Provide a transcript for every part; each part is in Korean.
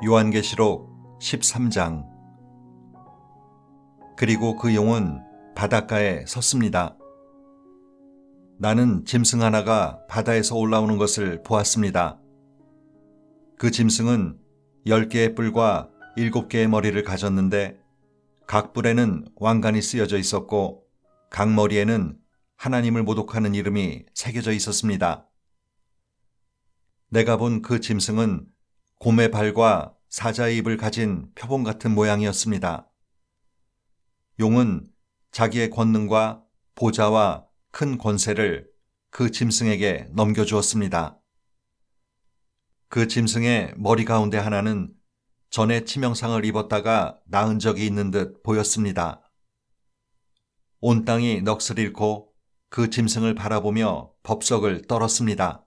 요한계시록 13장. 그리고 그 용은 바닷가에 섰습니다. 나는 짐승 하나가 바다에서 올라오는 것을 보았습니다. 그 짐승은 10개의 뿔과 7개의 머리를 가졌는데 각 뿔에는 왕관이 쓰여져 있었고 각 머리에는 하나님을 모독하는 이름이 새겨져 있었습니다. 내가 본 그 짐승은 곰의 발과 사자의 입을 가진 표범 같은 모양이었습니다. 용은 자기의 권능과 보좌와 큰 권세를 그 짐승에게 넘겨주었습니다. 그 짐승의 머리 가운데 하나는 전에 치명상을 입었다가 나은 적이 있는 듯 보였습니다. 온 땅이 넋을 잃고 그 짐승을 바라보며 법석을 떨었습니다.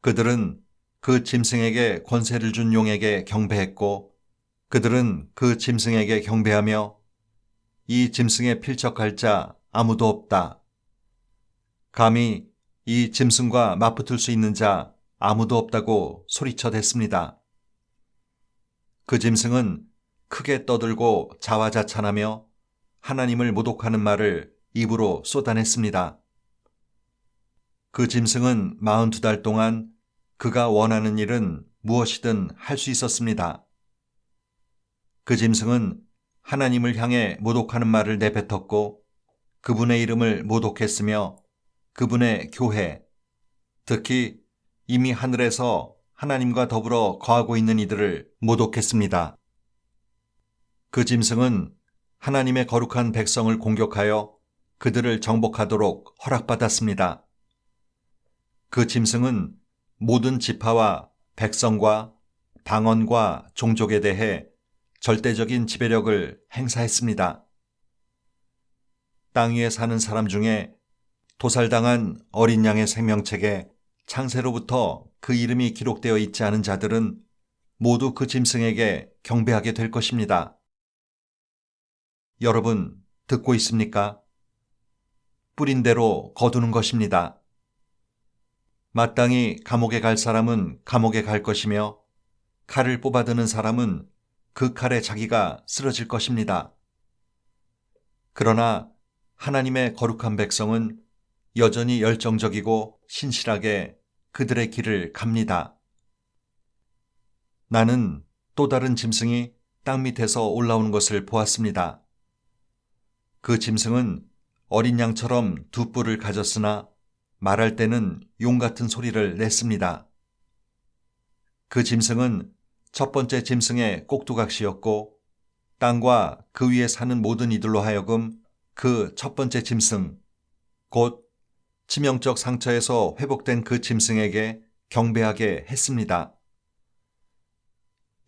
그들은 그 짐승에게 권세를 준 용에게 경배했고 그들은 그 짐승에게 경배하며 이 짐승에 필적할 자 아무도 없다. 감히 이 짐승과 맞붙을 수 있는 자 아무도 없다고 소리쳐댔습니다. 그 짐승은 크게 떠들고 자화자찬하며 하나님을 모독하는 말을 입으로 쏟아냈습니다. 그 짐승은 42달 동안 그가 원하는 일은 무엇이든 할 수 있었습니다. 그 짐승은 하나님을 향해 모독하는 말을 내뱉었고 그분의 이름을 모독했으며 그분의 교회, 특히 이미 하늘에서 하나님과 더불어 거하고 있는 이들을 모독했습니다. 그 짐승은 하나님의 거룩한 백성을 공격하여 그들을 정복하도록 허락받았습니다. 그 짐승은 모든 지파와 백성과 방언과 종족에 대해 절대적인 지배력을 행사했습니다. 땅 위에 사는 사람 중에 도살당한 어린 양의 생명책에 창세로부터 그 이름이 기록되어 있지 않은 자들은 모두 그 짐승에게 경배하게 될 것입니다. 여러분, 듣고 있습니까? 뿌린 대로 거두는 것입니다. 마땅히 감옥에 갈 사람은 감옥에 갈 것이며 칼을 뽑아드는 사람은 그 칼에 자기가 쓰러질 것입니다. 그러나 하나님의 거룩한 백성은 여전히 열정적이고 신실하게 그들의 길을 갑니다. 나는 또 다른 짐승이 땅 밑에서 올라오는 것을 보았습니다. 그 짐승은 어린 양처럼 두 뿔을 가졌으나 말할 때는 용 같은 소리를 냈습니다. 그 짐승은 첫 번째 짐승의 꼭두각시였고 땅과 그 위에 사는 모든 이들로 하여금 그 첫 번째 짐승, 곧 치명적 상처에서 회복된 그 짐승에게 경배하게 했습니다.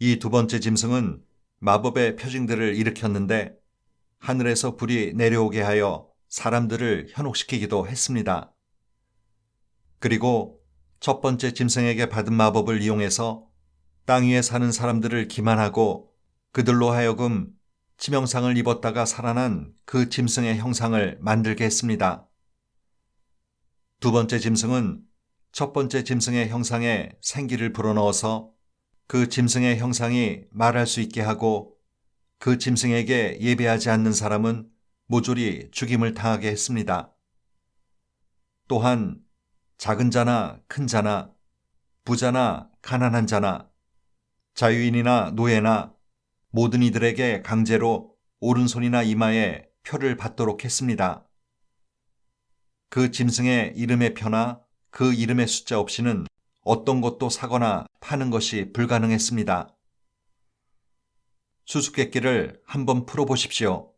이 두 번째 짐승은 마법의 표징들을 일으켰는데 하늘에서 불이 내려오게 하여 사람들을 현혹시키기도 했습니다. 그리고 첫 번째 짐승에게 받은 마법을 이용해서 땅 위에 사는 사람들을 기만하고 그들로 하여금 치명상을 입었다가 살아난 그 짐승의 형상을 만들게 했습니다. 두 번째 짐승은 첫 번째 짐승의 형상에 생기를 불어넣어서 그 짐승의 형상이 말할 수 있게 하고 그 짐승에게 예배하지 않는 사람은 모조리 죽임을 당하게 했습니다. 또한 작은 자나 큰 자나 부자나 가난한 자나 자유인이나 노예나 모든 이들에게 강제로 오른손이나 이마에 표를 받도록 했습니다. 그 짐승의 이름의 표나 그 이름의 숫자 없이는 어떤 것도 사거나 파는 것이 불가능했습니다. 수수께끼를 한번 풀어보십시오.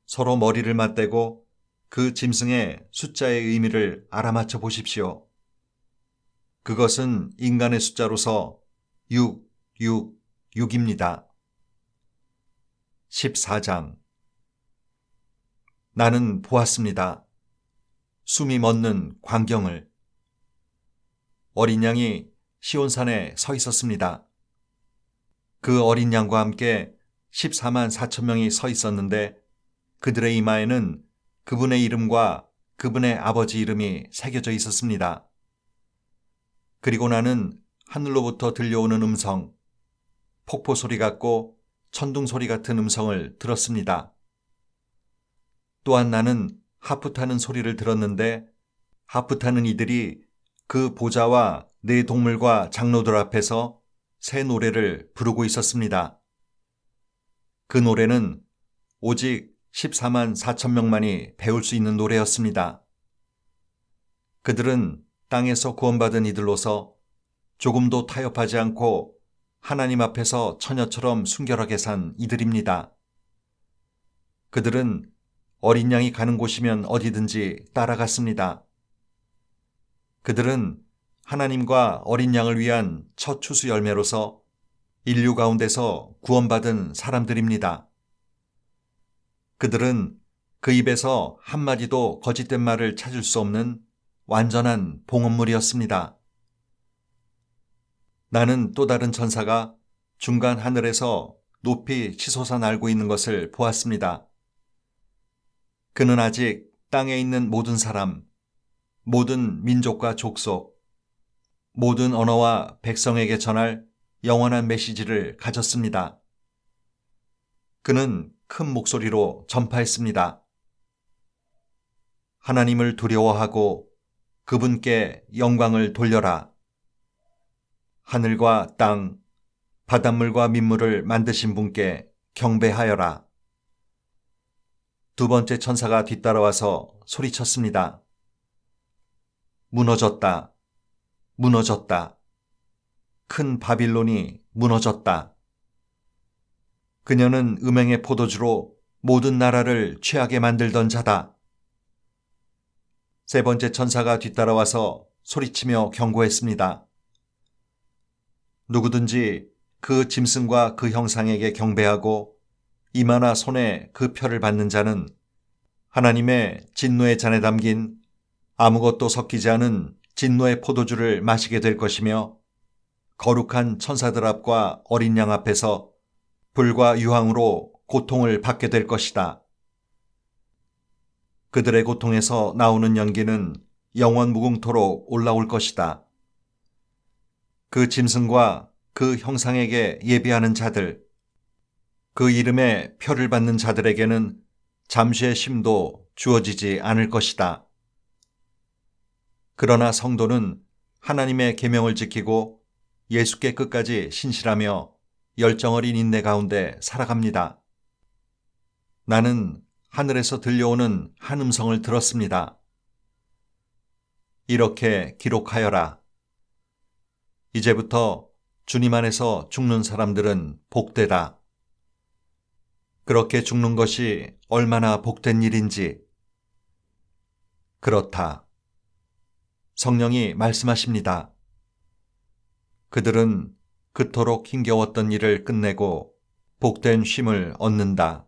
서로 머리를 맞대고 그 짐승의 숫자의 의미를 알아맞혀 보십시오. 그것은 인간의 숫자로서 666입니다. 14장. 나는 보았습니다. 숨이 멎는 광경을. 어린 양이 시온산에 서 있었습니다. 그 어린 양과 함께 14만 4천 명이 서 있었는데 그들의 이마에는 그분의 이름과 그분의 아버지 이름이 새겨져 있었습니다. 그리고 나는 하늘로부터 들려오는 음성, 폭포 소리 같고 천둥 소리 같은 음성을 들었습니다. 또한 나는 하프 타는 소리를 들었는데 하프 타는 이들이 그 보좌와 네 동물과 장로들 앞에서 새 노래를 부르고 있었습니다. 그 노래는 오직 14만 4천 명만이 배울 수 있는 노래였습니다. 그들은 땅에서 구원받은 이들로서 조금도 타협하지 않고 하나님 앞에서 처녀처럼 순결하게 산 이들입니다. 그들은 어린 양이 가는 곳이면 어디든지 따라갔습니다. 그들은 하나님과 어린 양을 위한 첫 추수 열매로서 인류 가운데서 구원받은 사람들입니다. 그들은 그 입에서 한마디도 거짓된 말을 찾을 수 없는 완전한 봉헌물이었습니다. 나는 또 다른 천사가 중간 하늘에서 높이 치솟아 날고 있는 것을 보았습니다. 그는 아직 땅에 있는 모든 사람, 모든 민족과 족속, 모든 언어와 백성에게 전할 영원한 메시지를 가졌습니다. 그는 큰 목소리로 전파했습니다. 하나님을 두려워하고 그분께 영광을 돌려라. 하늘과 땅, 바닷물과 민물을 만드신 분께 경배하여라. 두 번째 천사가 뒤따라와서 소리쳤습니다. 무너졌다. 무너졌다. 큰 바빌론이 무너졌다. 그녀는 음행의 포도주로 모든 나라를 취하게 만들던 자다. 세 번째 천사가 뒤따라와서 소리치며 경고했습니다. 누구든지 그 짐승과 그 형상에게 경배하고 이마나 손에 그 표를 받는 자는 하나님의 진노의 잔에 담긴 아무것도 섞이지 않은 진노의 포도주를 마시게 될 것이며 거룩한 천사들 앞과 어린 양 앞에서 불과 유황으로 고통을 받게 될 것이다. 그들의 고통에서 나오는 연기는 영원 무궁토록 올라올 것이다. 그 짐승과 그 형상에게 예비하는 자들, 그 이름에 표를 받는 자들에게는 잠시의 쉼도 주어지지 않을 것이다. 그러나 성도는 하나님의 계명을 지키고 예수께 끝까지 신실하며 열정 어린 인내 가운데 살아갑니다. 나는 하늘에서 들려오는 한 음성을 들었습니다. 이렇게 기록하여라. 이제부터 주님 안에서 죽는 사람들은 복되다. 그렇게 죽는 것이 얼마나 복된 일인지. 그렇다. 성령이 말씀하십니다. 그들은 그토록 힘겨웠던 일을 끝내고 복된 쉼을 얻는다.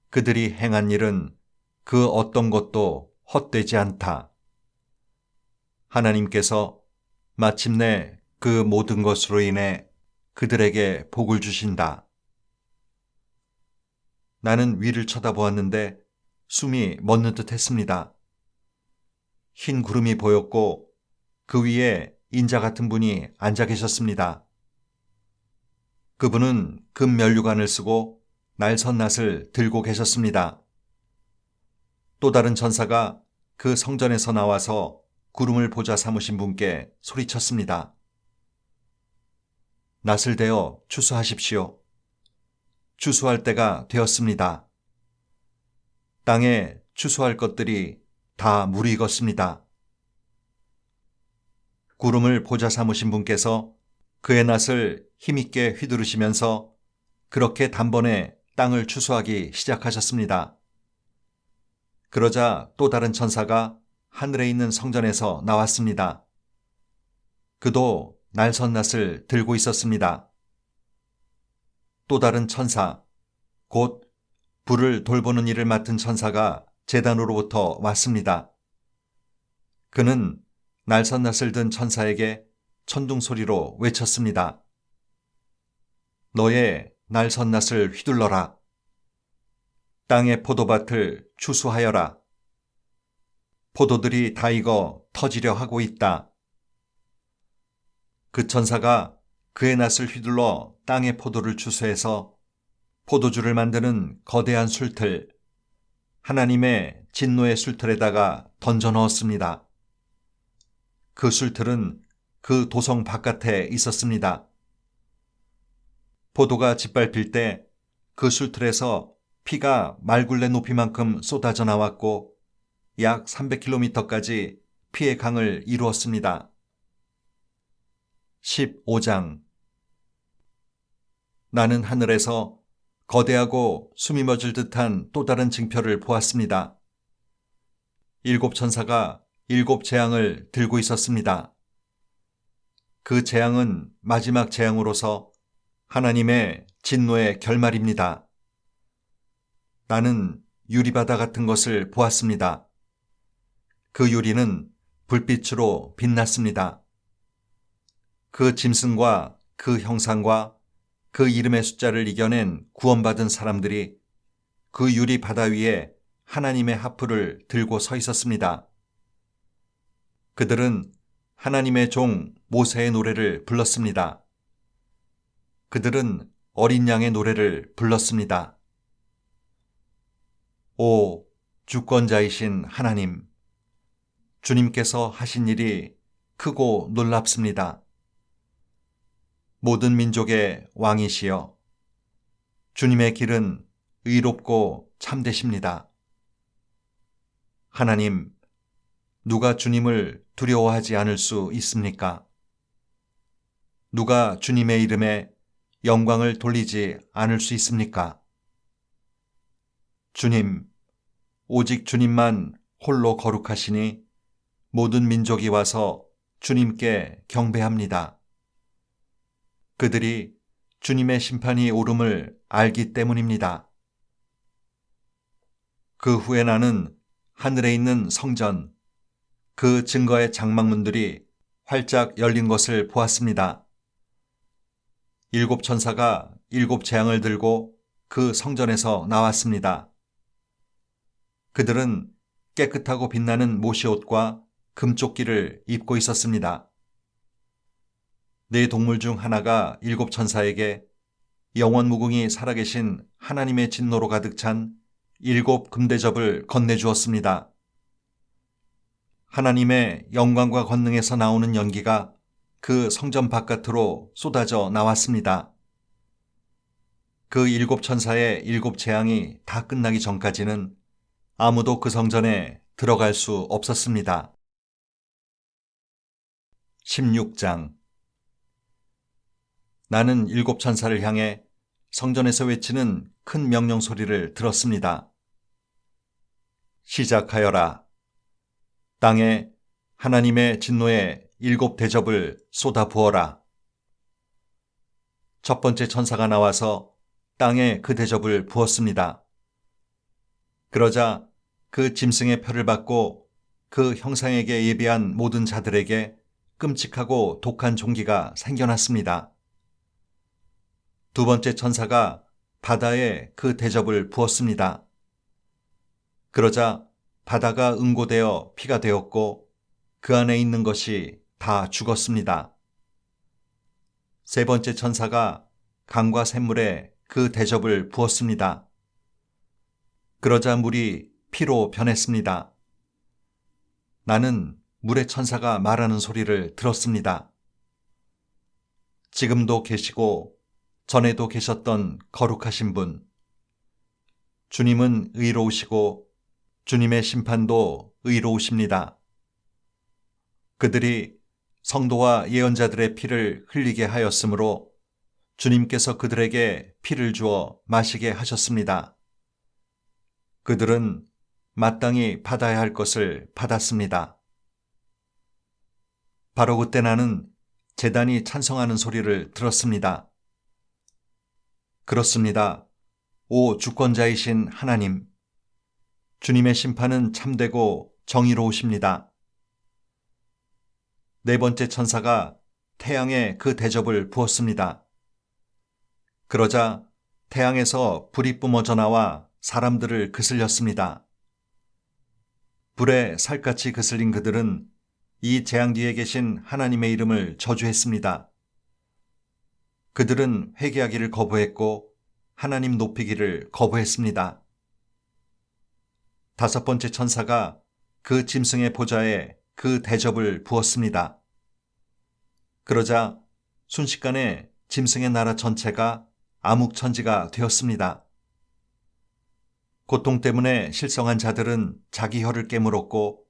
그들이 행한 일은 그 어떤 것도 헛되지 않다. 하나님께서 마침내 그 모든 것으로 인해 그들에게 복을 주신다. 나는 위를 쳐다보았는데 숨이 멎는 듯 했습니다. 흰 구름이 보였고 그 위에 인자 같은 분이 앉아 계셨습니다. 그분은 금 면류관을 쓰고 날선 낫을 들고 계셨습니다. 또 다른 천사가 그 성전에서 나와서 구름을 보좌 삼으신 분께 소리쳤습니다. 낫을 대어 추수하십시오. 추수할 때가 되었습니다. 땅에 추수할 것들이 다 무르익었습니다. 구름을 보좌 삼으신 분께서 그의 낫을 힘있게 휘두르시면서 그렇게 단번에 땅을 추수하기 시작하셨습니다. 그러자 또 다른 천사가 하늘에 있는 성전에서 나왔습니다. 그도 날선 낫을 들고 있었습니다. 또 다른 천사, 곧 불을 돌보는 일을 맡은 천사가 제단으로부터 왔습니다. 그는 날선 낫을 든 천사에게 천둥 소리로 외쳤습니다. 너의 날선 낫을 휘둘러라. 땅의 포도밭을 추수하여라. 포도들이 다 익어 터지려 하고 있다. 그 천사가 그의 낫을 휘둘러 땅에 포도를 추수해서 포도주를 만드는 거대한 술틀, 하나님의 진노의 술틀에다가 던져 넣었습니다. 그 술틀은 그 도성 바깥에 있었습니다. 포도가 짓밟힐 때 그 술틀에서 피가 말굴레 높이만큼 쏟아져 나왔고 약 300km까지 피의 강을 이루었습니다. 15장. 나는 하늘에서 거대하고 숨이 멎을 듯한 또 다른 징표를 보았습니다. 7 천사가 7 재앙을 들고 있었습니다. 그 재앙은 마지막 재앙으로서 하나님의 진노의 결말입니다. 나는 유리바다 같은 것을 보았습니다. 그 유리는 불빛으로 빛났습니다. 그 짐승과 그 형상과 그 이름의 숫자를 이겨낸 구원받은 사람들이 그 유리 바다 위에 하나님의 하프를 들고 서 있었습니다. 그들은 하나님의 종 모세의 노래를 불렀습니다. 그들은 어린 양의 노래를 불렀습니다. 오, 주권자이신 하나님, 주님께서 하신 일이 크고 놀랍습니다. 모든 민족의 왕이시여, 주님의 길은 의롭고 참되십니다. 하나님, 누가 주님을 두려워하지 않을 수 있습니까? 누가 주님의 이름에 영광을 돌리지 않을 수 있습니까? 주님, 오직 주님만 홀로 거룩하시니 모든 민족이 와서 주님께 경배합니다. 그들이 주님의 심판이 오름을 알기 때문입니다. 그 후에 나는 하늘에 있는 성전, 그 증거의 장막문들이 활짝 열린 것을 보았습니다. 7 천사가 7 재앙을 들고 그 성전에서 나왔습니다. 그들은 깨끗하고 빛나는 모시옷과 금조끼를 입고 있었습니다. 4 동물 중 하나가 7 천사에게 영원 무궁히 살아계신 하나님의 진노로 가득 찬 7 금대접을 건네주었습니다. 하나님의 영광과 권능에서 나오는 연기가 그 성전 바깥으로 쏟아져 나왔습니다. 그 7 천사의 7 재앙이 다 끝나기 전까지는 아무도 그 성전에 들어갈 수 없었습니다. 16장. 나는 7 천사를 향해 성전에서 외치는 큰 명령 소리를 들었습니다. 시작하여라. 땅에 하나님의 진노의 7 대접을 쏟아 부어라. 첫 번째 천사가 나와서 땅에 그 대접을 부었습니다. 그러자 그 짐승의 표를 받고 그 형상에게 예비한 모든 자들에게 끔찍하고 독한 종기가 생겨났습니다. 두 번째 천사가 바다에 그 대접을 부었습니다. 그러자 바다가 응고되어 피가 되었고 그 안에 있는 것이 다 죽었습니다. 세 번째 천사가 강과 샘물에 그 대접을 부었습니다. 그러자 물이 피로 변했습니다. 나는 물의 천사가 말하는 소리를 들었습니다. 지금도 계시고 전에도 계셨던 거룩하신 분, 주님은 의로우시고 주님의 심판도 의로우십니다. 그들이 성도와 예언자들의 피를 흘리게 하였으므로 주님께서 그들에게 피를 주어 마시게 하셨습니다. 그들은 마땅히 받아야 할 것을 받았습니다. 바로 그때 나는 제단이 찬성하는 소리를 들었습니다. 그렇습니다. 오 주권자이신 하나님, 주님의 심판은 참되고 정의로우십니다. 네 번째 천사가 태양에 그 대접을 부었습니다. 그러자 태양에서 불이 뿜어져 나와 사람들을 그슬렸습니다. 불에 살같이 그슬린 그들은 이 재앙 뒤에 계신 하나님의 이름을 저주했습니다. 그들은 회개하기를 거부했고 하나님 높이기를 거부했습니다. 다섯 번째 천사가 그 짐승의 보좌에 그 대접을 부었습니다. 그러자 순식간에 짐승의 나라 전체가 암흑천지가 되었습니다. 고통 때문에 실성한 자들은 자기 혀를 깨물었고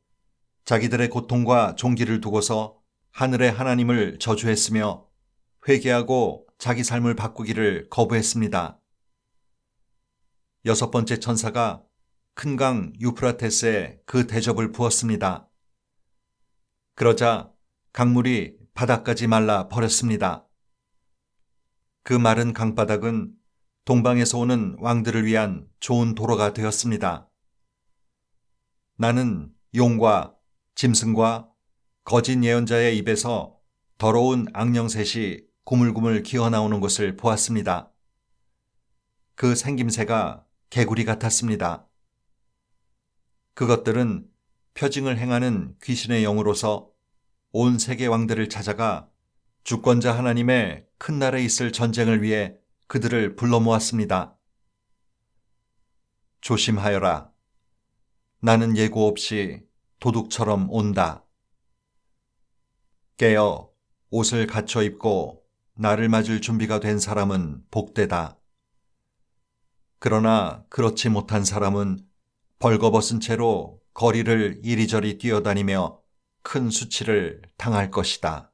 자기들의 고통과 종기를 두고서 하늘의 하나님을 저주했으며 회개하고 자기 삶을 바꾸기를 거부했습니다. 여섯 번째 천사가 큰 강 유프라테스에 그 대접을 부었습니다. 그러자 강물이 바닥까지 말라 버렸습니다. 그 마른 강바닥은 동방에서 오는 왕들을 위한 좋은 도로가 되었습니다. 나는 용과 짐승과 거짓 예언자의 입에서 더러운 악령셋이 구물구물 기어나오는 것을 보았습니다. 그 생김새가 개구리 같았습니다. 그것들은 표징을 행하는 귀신의 영으로서 온 세계 왕들을 찾아가 주권자 하나님의 큰 날에 있을 전쟁을 위해 그들을 불러 모았습니다. 조심하여라. 나는 예고 없이 도둑처럼 온다. 깨어 옷을 갖춰 입고 나를 맞을 준비가 된 사람은 복되다. 그러나 그렇지 못한 사람은 벌거벗은 채로 거리를 이리저리 뛰어다니며 큰 수치를 당할 것이다.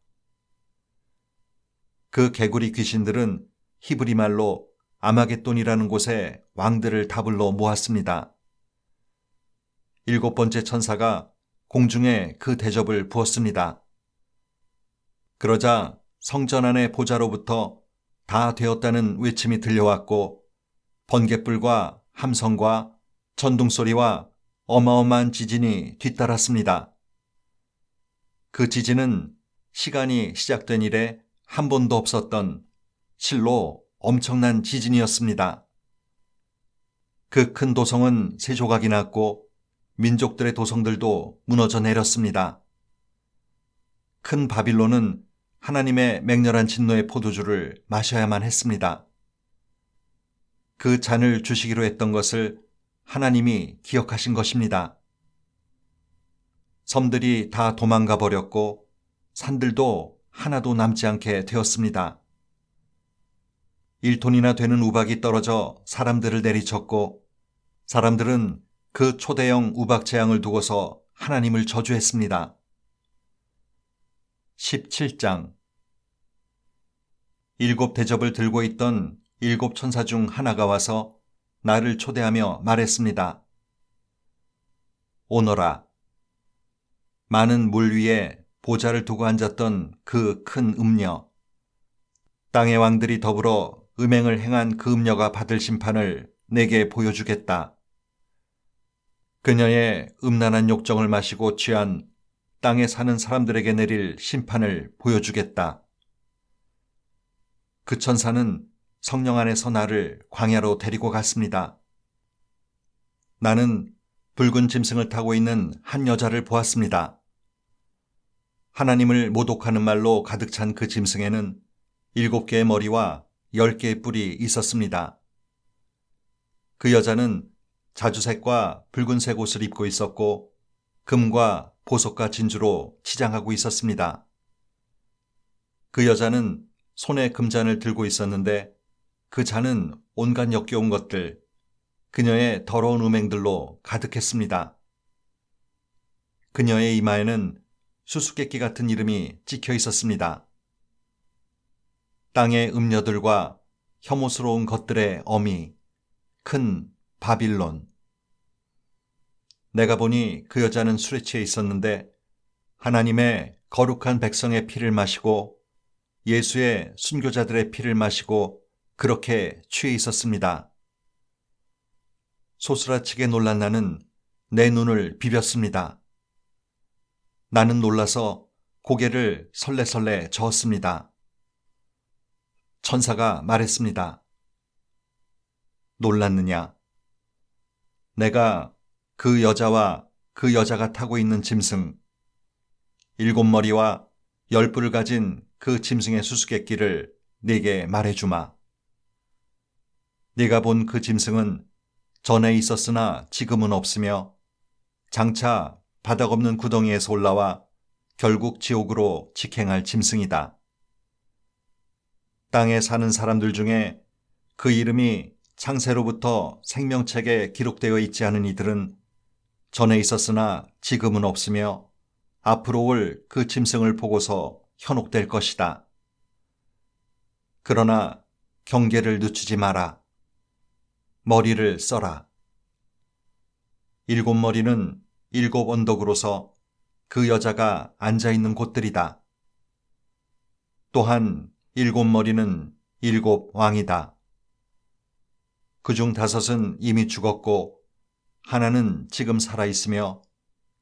그 개구리 귀신들은 히브리 말로 아마겟돈이라는 곳에 왕들을 다 불러 모았습니다. 일곱 번째 천사가 공중에 그 대접을 부었습니다. 그러자 성전 안의 보좌로부터 다 되었다는 외침이 들려왔고 번갯불과 함성과 전둥소리와 어마어마한 지진이 뒤따랐습니다. 그 지진은 시간이 시작된 이래 한 번도 없었던 실로 엄청난 지진이었습니다. 그 큰 도성은 세 조각이 났고 민족들의 도성들도 무너져 내렸습니다. 큰 바빌론은 하나님의 맹렬한 진노의 포도주를 마셔야만 했습니다. 그 잔을 주시기로 했던 것을 하나님이 기억하신 것입니다. 섬들이 다 도망가 버렸고 산들도 하나도 남지 않게 되었습니다. 1톤이나 되는 우박이 떨어져 사람들을 내리쳤고 사람들은 그 초대형 우박 재앙을 두고서 하나님을 저주했습니다. 17장 일곱 대접을 들고 있던 일곱 천사 중 하나가 와서 나를 초대하며 말했습니다. 오너라. 많은 물 위에 보좌를 두고 앉았던 그 큰 음녀, 땅의 왕들이 더불어 음행을 행한 그 음녀가 받을 심판을 내게 보여주겠다. 그녀의 음란한 욕정을 마시고 취한 땅에 사는 사람들에게 내릴 심판을 보여주겠다. 그 천사는 성령 안에서 나를 광야로 데리고 갔습니다. 나는 붉은 짐승을 타고 있는 한 여자를 보았습니다. 하나님을 모독하는 말로 가득 찬 그 짐승에는 7개의 머리와 10개의 뿔이 있었습니다. 그 여자는 자주색과 붉은색 옷을 입고 있었고 금과 보석과 진주로 치장하고 있었습니다. 그 여자는 손에 금잔을 들고 있었는데 그 잔은 온갖 역겨운 것들, 그녀의 더러운 음행들로 가득했습니다. 그녀의 이마에는 수수께끼 같은 이름이 찍혀 있었습니다. 땅의 음녀들과 혐오스러운 것들의 어미, 큰 바빌론. 내가 보니 그 여자는 술에 취해 있었는데 하나님의 거룩한 백성의 피를 마시고 예수의 순교자들의 피를 마시고 그렇게 취해 있었습니다. 소스라치게 놀란 나는 내 눈을 비볐습니다. 나는 놀라서 고개를 설레설레 저었습니다. 천사가 말했습니다. 놀랐느냐? 내가 그 여자와 그 여자가 타고 있는 짐승, 일곱 머리와 열 뿔을 가진 그 짐승의 수수께끼를 네게 말해주마. 네가 본 그 짐승은 전에 있었으나 지금은 없으며 장차 바닥 없는 구덩이에서 올라와 결국 지옥으로 직행할 짐승이다. 땅에 사는 사람들 중에 그 이름이 창세로부터 생명책에 기록되어 있지 않은 이들은 전에 있었으나 지금은 없으며 앞으로 올 그 짐승을 보고서 현혹될 것이다. 그러나 경계를 늦추지 마라. 머리를 써라. 일곱 머리는 일곱 언덕으로서 그 여자가 앉아있는 곳들이다. 또한 일곱 머리는 일곱 왕이다. 그중 다섯은 이미 죽었고 하나는 지금 살아있으며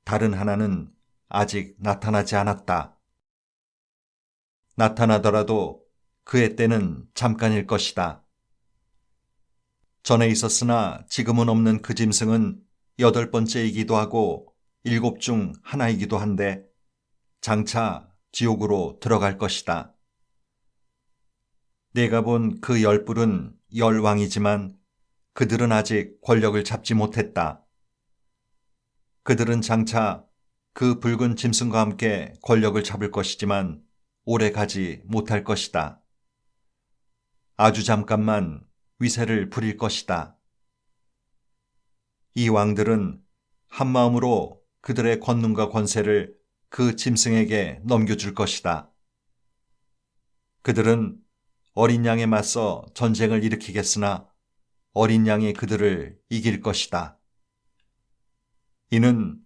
다른 하나는 아직 나타나지 않았다. 나타나더라도 그의 때는 잠깐일 것이다. 전에 있었으나 지금은 없는 그 짐승은 여덟 번째이기도 하고 일곱 중 하나이기도 한데 장차 지옥으로 들어갈 것이다. 네가 본 그 열 뿔은 열 왕이지만 그들은 아직 권력을 잡지 못했다. 그들은 장차 그 붉은 짐승과 함께 권력을 잡을 것이지만 오래 가지 못할 것이다. 아주 잠깐만 위세를 부릴 것이다. 이 왕들은 한마음으로 그들의 권능과 권세를 그 짐승에게 넘겨줄 것이다. 그들은 어린 양에 맞서 전쟁을 일으키겠으나 어린 양이 그들을 이길 것이다. 이는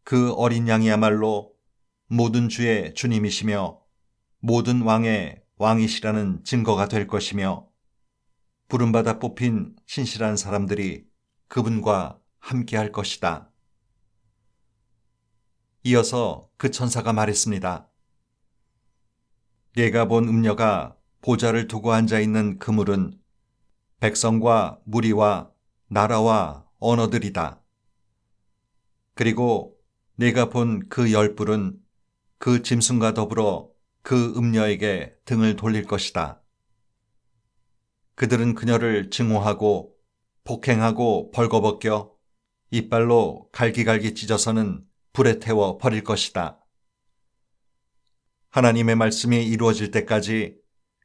그 어린 양이야말로 모든 주의 주님이시며 모든 왕의 왕이시라는 증거가 될 것이며 부름받아 뽑힌 신실한 사람들이 그분과 함께할 것이다. 이어서 그 천사가 말했습니다. 네가 본 음녀가 보좌를 두고 앉아있는 그물은 백성과 무리와 나라와 언어들이다. 그리고 네가 본 그 열 뿔은 그 짐승과 더불어 그 음녀에게 등을 돌릴 것이다. 그들은 그녀를 증오하고 폭행하고 벌거벗겨 이빨로 갈기갈기 찢어서는 불에 태워 버릴 것이다. 하나님의 말씀이 이루어질 때까지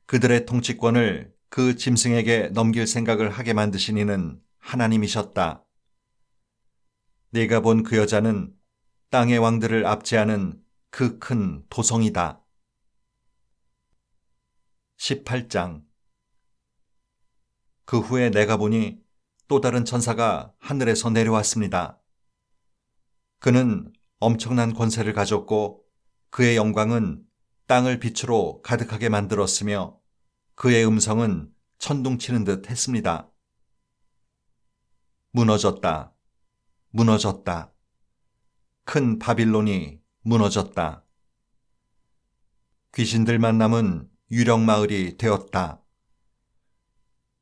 그들의 통치권을 그 짐승에게 넘길 생각을 하게 만드신 이는 하나님이셨다. 네가 본 그 여자는 땅의 왕들을 압제하는 그 큰 도성이다. 18장. 그 후에 내가 보니 또 다른 천사가 하늘에서 내려왔습니다. 그는 엄청난 권세를 가졌고 그의 영광은 땅을 빛으로 가득하게 만들었으며 그의 음성은 천둥치는 듯 했습니다. 무너졌다. 무너졌다. 큰 바빌론이 무너졌다. 귀신들만 남은 유령 마을이 되었다.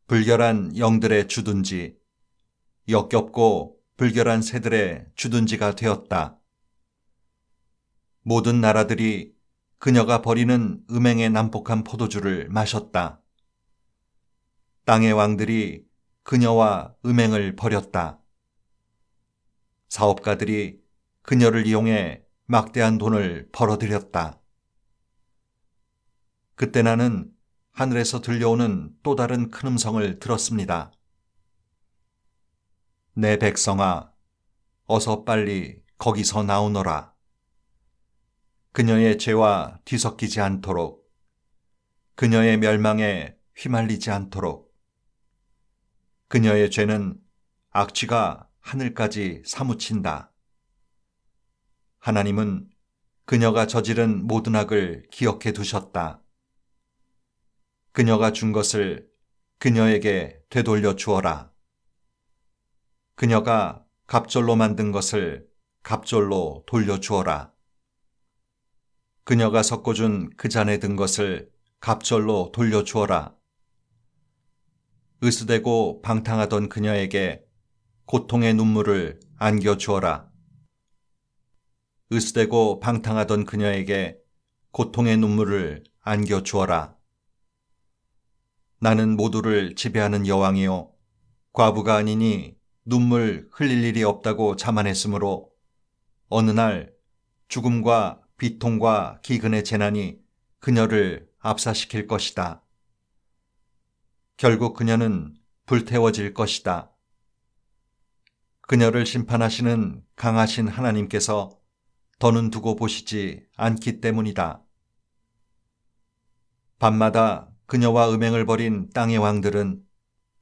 불결한 영들의 주둔지, 역겹고 불결한 새들의 주둔지가 되었다. 모든 나라들이 그녀가 버리는 음행의 난폭한 포도주를 마셨다. 땅의 왕들이 그녀와 음행을 벌였다. 사업가들이 그녀를 이용해 막대한 돈을 벌어들였다. 그때 나는 하늘에서 들려오는 또 다른 큰 음성을 들었습니다. 내 백성아, 어서 빨리 거기서 나오너라. 그녀의 죄와 뒤섞이지 않도록, 그녀의 멸망에 휘말리지 않도록. 그녀의 죄는 악취가 하늘까지 사무친다. 하나님은 그녀가 저지른 모든 악을 기억해 두셨다. 그녀가 준 것을 그녀에게 되돌려 주어라. 그녀가 갑절로 만든 것을 갑절로 돌려주어라. 그녀가 섞어준 그 잔에 든 것을 갑절로 돌려주어라. 으스대고 방탕하던 그녀에게 고통의 눈물을 안겨주어라. 으스대고 방탕하던 그녀에게 고통의 눈물을 안겨 주어라. 나는 모두를 지배하는 여왕이요 과부가 아니니 눈물 흘릴 일이 없다고 자만했으므로 어느 날 죽음과 비통과 기근의 재난이 그녀를 압사시킬 것이다. 결국 그녀는 불태워질 것이다. 그녀를 심판하시는 강하신 하나님께서 더는 두고 보시지 않기 때문이다. 밤마다 그녀와 음행을 벌인 땅의 왕들은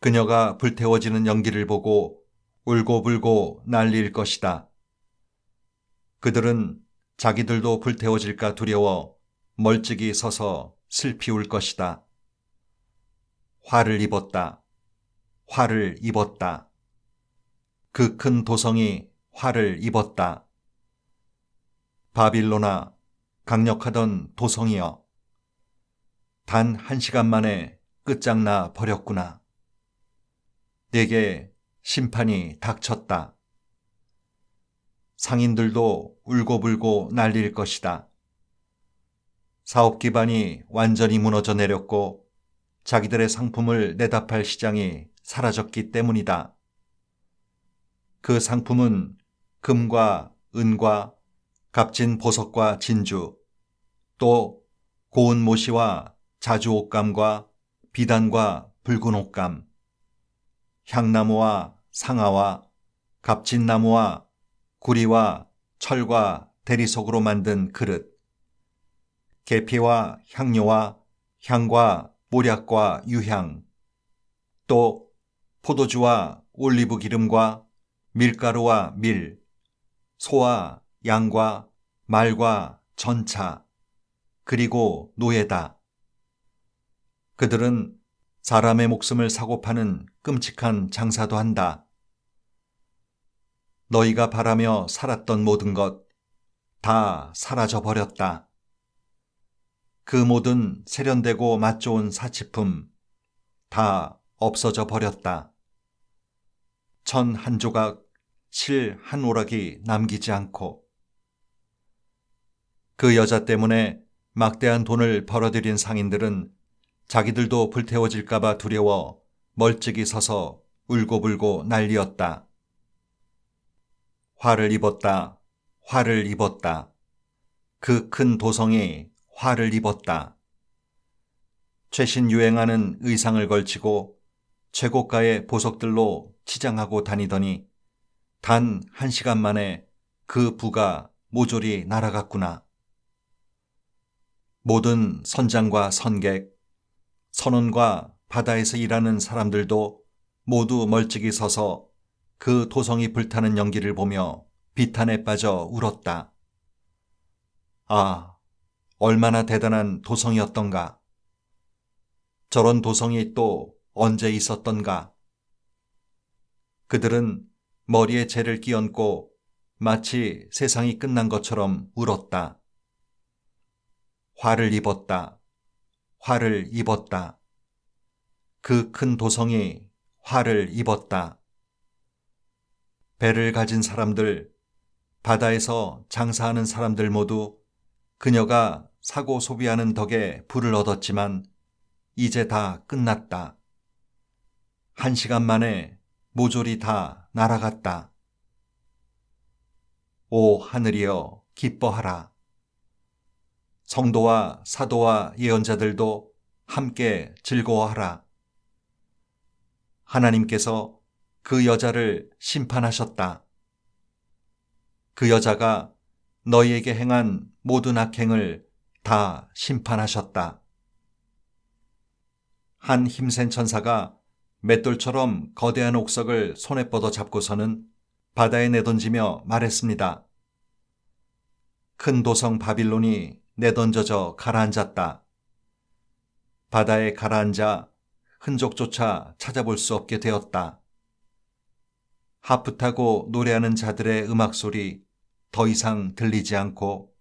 그녀가 불태워지는 연기를 보고 울고불고 난리일 것이다. 그들은 자기들도 불태워질까 두려워 멀찍이 서서 슬피 울 것이다. 화를 입었다. 화를 입었다. 그 큰 도성이 화를 입었다. 바빌로나, 강력하던 도성이여, 단 1시간 만에 끝장나 버렸구나. 내게 심판이 닥쳤다. 상인들도 울고불고 난릴 것이다. 사업 기반이 완전히 무너져 내렸고 자기들의 상품을 내다 팔 시장이 사라졌기 때문이다. 그 상품은 금과 은과 값진 보석과 진주, 또 고운 모시와 자주 옷감과 비단과 붉은 옷감, 향나무와 상아와 값진 나무와 구리와 철과 대리석으로 만든 그릇, 계피와 향료와 향과 모략과 유향, 또 포도주와 올리브 기름과 밀가루와 밀, 소와 양과 말과 전차, 그리고 노예다. 그들은 사람의 목숨을 사고 파는 끔찍한 장사도 한다. 너희가 바라며 살았던 모든 것 다 사라져 버렸다. 그 모든 세련되고 맛 좋은 사치품 다 없어져 버렸다. 천 한 조각, 실 한 오락이 남기지 않고. 그 여자 때문에 막대한 돈을 벌어들인 상인들은 자기들도 불태워질까봐 두려워 멀찍이 서서 울고불고 난리였다. 화를 입었다. 화를 입었다. 그 큰 도성이 화를 입었다. 최신 유행하는 의상을 걸치고 최고가의 보석들로 치장하고 다니더니 단 1시간 만에 그 부가 모조리 날아갔구나. 모든 선장과 선객, 선원과 바다에서 일하는 사람들도 모두 멀찍이 서서 그 도성이 불타는 연기를 보며 비탄에 빠져 울었다. 아, 얼마나 대단한 도성이었던가. 저런 도성이 또 언제 있었던가. 그들은 머리에 재를 끼얹고 마치 세상이 끝난 것처럼 울었다. 화를 입었다. 화를 입었다. 그 큰 도성이 화를 입었다. 배를 가진 사람들, 바다에서 장사하는 사람들 모두 그녀가 사고 소비하는 덕에 부를 얻었지만 이제 다 끝났다. 1시간 만에 모조리 다 날아갔다. 오 하늘이여 기뻐하라. 성도와 사도와 예언자들도 함께 즐거워하라. 하나님께서 그 여자를 심판하셨다. 그 여자가 너희에게 행한 모든 악행을 다 심판하셨다. 한 힘센 천사가 맷돌처럼 거대한 옥석을 손에 뻗어 잡고서는 바다에 내던지며 말했습니다. 큰 도성 바빌론이 내던져져 가라앉았다. 바다에 가라앉아 흔적조차 찾아볼 수 없게 되었다. 하프 타고 노래하는 자들의 음악 소리 더 이상 들리지 않고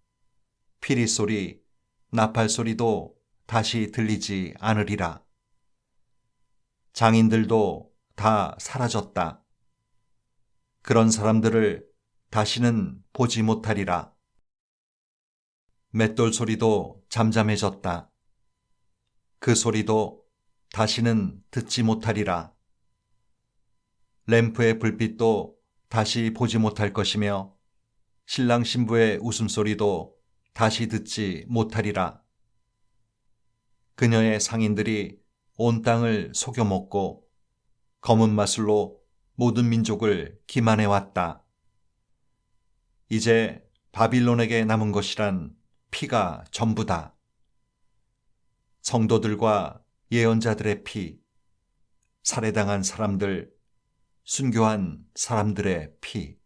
피리 소리, 나팔 소리도 다시 들리지 않으리라. 장인들도 다 사라졌다. 그런 사람들을 다시는 보지 못하리라. 맷돌 소리도 잠잠해졌다. 그 소리도 다시는 듣지 못하리라. 램프의 불빛도 다시 보지 못할 것이며 신랑 신부의 웃음소리도 다시 듣지 못하리라. 그녀의 상인들이 온 땅을 속여먹고 검은 마술로 모든 민족을 기만해왔다. 이제 바빌론에게 남은 것이란 피가 전부다. 성도들과 예언자들의 피, 살해당한 사람들, 순교한 사람들의 피.